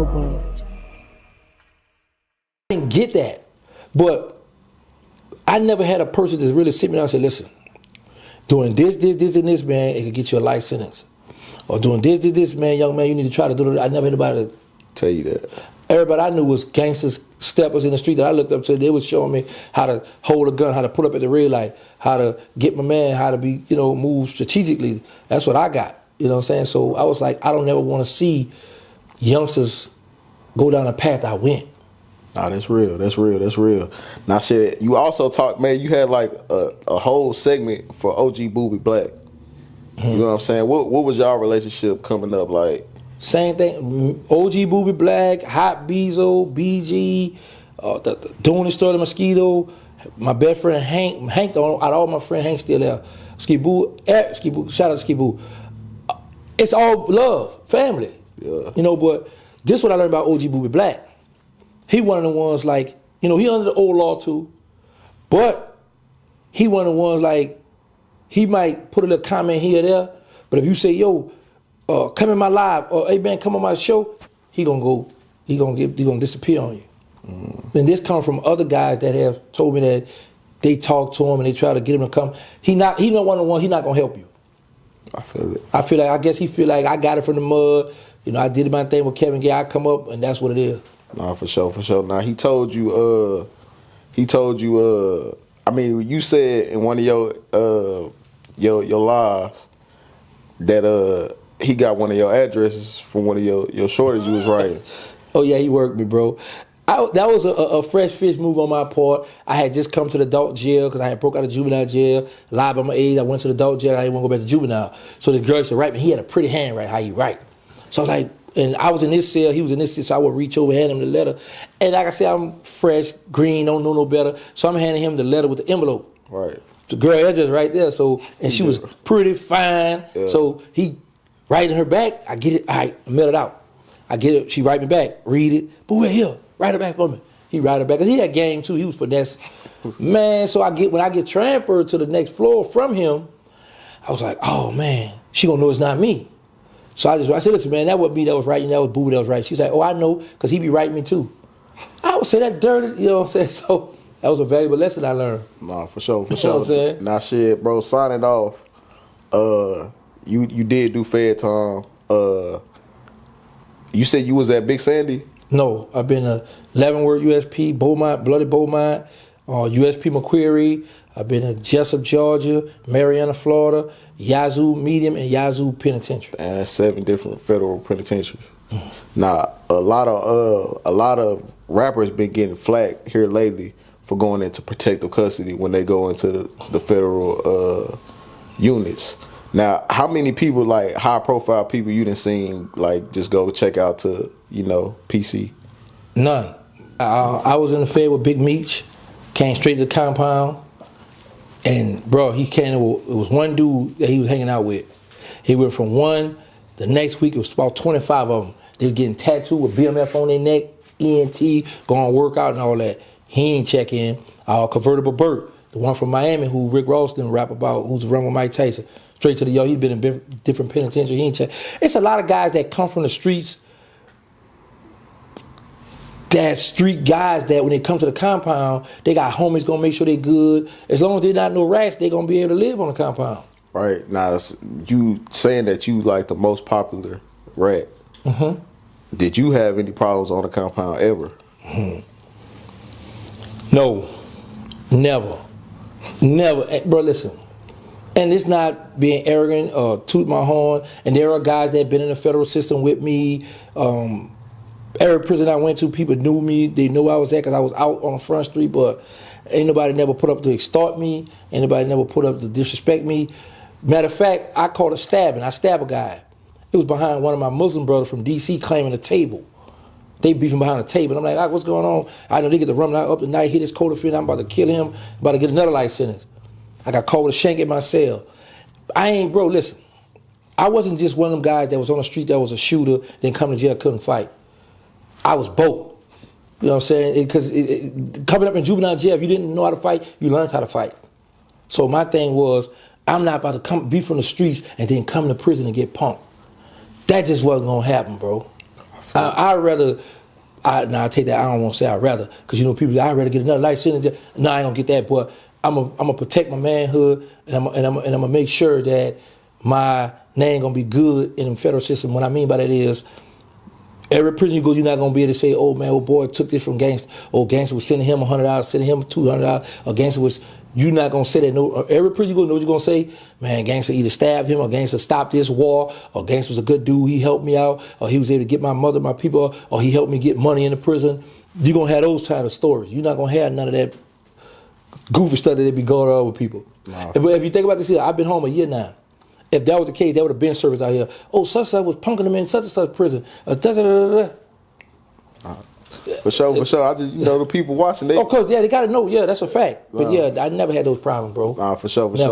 global. I didn't get that, but I never had a person that's really sit me down and say, listen, doing this, and this, man, it could get you a life sentence. Or doing this, man, young man, you need to try to do it. I never had anybody to tell you that. Everybody I knew was gangsters, steppers in the street that I looked up to. They was showing me how to hold a gun, how to pull up at the red light, how to get my man, how to be, move strategically. That's what I got. You know what I'm saying? So I was like, I don't ever want to see youngsters go down the path I went. Nah, that's real. That's real. That's real. Now, shit, you also talked, man, you had like a whole segment for OG Boobie Black. Mm-hmm. You know what I'm saying? What was y'all relationship coming up like? Same thing. OG Boobie Black, Hot Beezo, BG, Doing the Story of Mosquito, my best friend Hank, out of all my friends, Hank still there. Ski Boo, shout out to Ski Boo. It's all love, family. Yeah. But this is what I learned about OG Boobie Black. He one of the ones like, he under the old law too, but he one of the ones like, he might put a little comment here or there, but if you say, yo, come in my live, or hey man, come on my show, he gonna disappear on you. Mm. And this comes from other guys that have told me that they talk to him and they try to get him to come. He not one of the ones, he not gonna help you. I feel it. I guess he feel like I got it from the mud. I did my thing with Kevin Gay, I come up and that's what it is. Nah, for sure. Now he told you, I mean, you said in one of your lives that he got one of your addresses from one of your shorties you was writing. Oh yeah, he worked me, bro. That was a fresh fish move on my part. I had just come to the adult jail because I had broke out of juvenile jail, lied by my age. I went to the adult jail. I didn't want to go back to juvenile. So the girl said, write me. He had a pretty handwriting, how you write. So I was like, and I was in this cell, he was in this cell, so I would reach over, hand him the letter. And like I said, I'm fresh, green, don't know no better. So I'm handing him the letter with the envelope. Right. The girl address right there. So, and she was pretty fine. Yeah. So he writing her back, I get it, all right, I mail it out. I get it, she write me back, read it, but we're here, write it back for me. He write it back, because he had game too, he was finesse. Man, so when I get transferred to the next floor from him, I was like, oh man, she gonna know it's not me. So I said, listen, man, that wasn't me that was writing, that was Boobie that was writing. She's like, oh, I know, because he be writing me too. I would say that dirty, you know what I'm saying? So that was a valuable lesson I learned. Nah, for sure. You know what I'm saying? Now, shit, bro, signing off, you did do Fed time. You said you was at Big Sandy? No, I've been a Leavenworth USP, Beaumont, Bloody Beaumont, USP McQuarrie. I've been in Jessup, Georgia, Marietta, Florida, Yazoo Medium, and Yazoo Penitentiary. And 7 different federal penitentiaries. Now, a lot of rappers been getting flack here lately for going into protective custody when they go into the federal units. Now, how many people, like high profile people, you done seen like just go check out to PC? None. I was in the Fed with Big Meech, came straight to the compound. And bro, it was one dude that he was hanging out with. He went from one, the next week it was about 25 of them. They was getting tattooed with BMF on their neck, ENT, going work out and all that. He ain't check in. Convertible Burt, the one from Miami who Rick Ross didn't rap about, who's running with Mike Tyson. Straight to the he'd been in different penitentiaries. He ain't check. It's a lot of guys that come from the streets, that street guys that when they come to the compound, they got homies gonna make sure they good. As long as they not no rats, they gonna be able to live on the compound. Right. Now, you saying that you like the most popular rat. Mm-hmm. Did you have any problems on the compound ever? No. Never. Bro, listen. And it's not being arrogant or toot my horn. And there are guys that have been in the federal system with me. Every prison I went to, people knew me. They knew where I was at because I was out on Front Street, but ain't nobody never put up to extort me. Ain't nobody never put up to disrespect me. Matter of fact, I called a stabbing. I stabbed a guy. It was behind one of my Muslim brothers from D.C. claiming a table. They beefing behind a table. I'm like, what's going on? I know they get to run up the night, hit his coat of fear, I'm about to kill him, about to get another life sentence. I got caught with a shank in my cell. Bro, listen. I wasn't just one of them guys that was on the street that was a shooter, then come to jail, couldn't fight. I was both. You know what I'm saying? Because coming up in juvenile jail, if you didn't know how to fight, you learned how to fight. So my thing was, I'm not about to be from the streets and then come to prison and get punked. That just wasn't going to happen, bro. I'd rather. I take that. I don't want to say I'd rather, because you know people. I'd rather get another life sentence. No, I ain't gonna get that. But I'm gonna protect my manhood, and I'm gonna make sure that my name gonna be good in the federal system. What I mean by that is, every prison you go, you're not gonna be able to say, "Oh man, old boy took this from Gangsta." Oh, Gangsta was sending him $100, sending him $200. Or Gangsta was. You're not gonna say that. No, every prison you go, know what you're gonna say. Man, Gangsta either stabbed him, or Gangsta stopped this war, or Gangsta was a good dude. He helped me out, or he was able to get my mother, my people, or he helped me get money in the prison. You're gonna have those kind of stories. You're not gonna have none of that goofy stuff that they be going on with people. Wow. But if you think about this here, I've been home a year now. If that was the case, there would have been service out here. Oh, such and such was punking him in such and such prison. For sure. I just, the people watching, they. Of course, yeah, they gotta know. Yeah, that's a fact. But yeah, I never had those problems, bro. For sure. Never.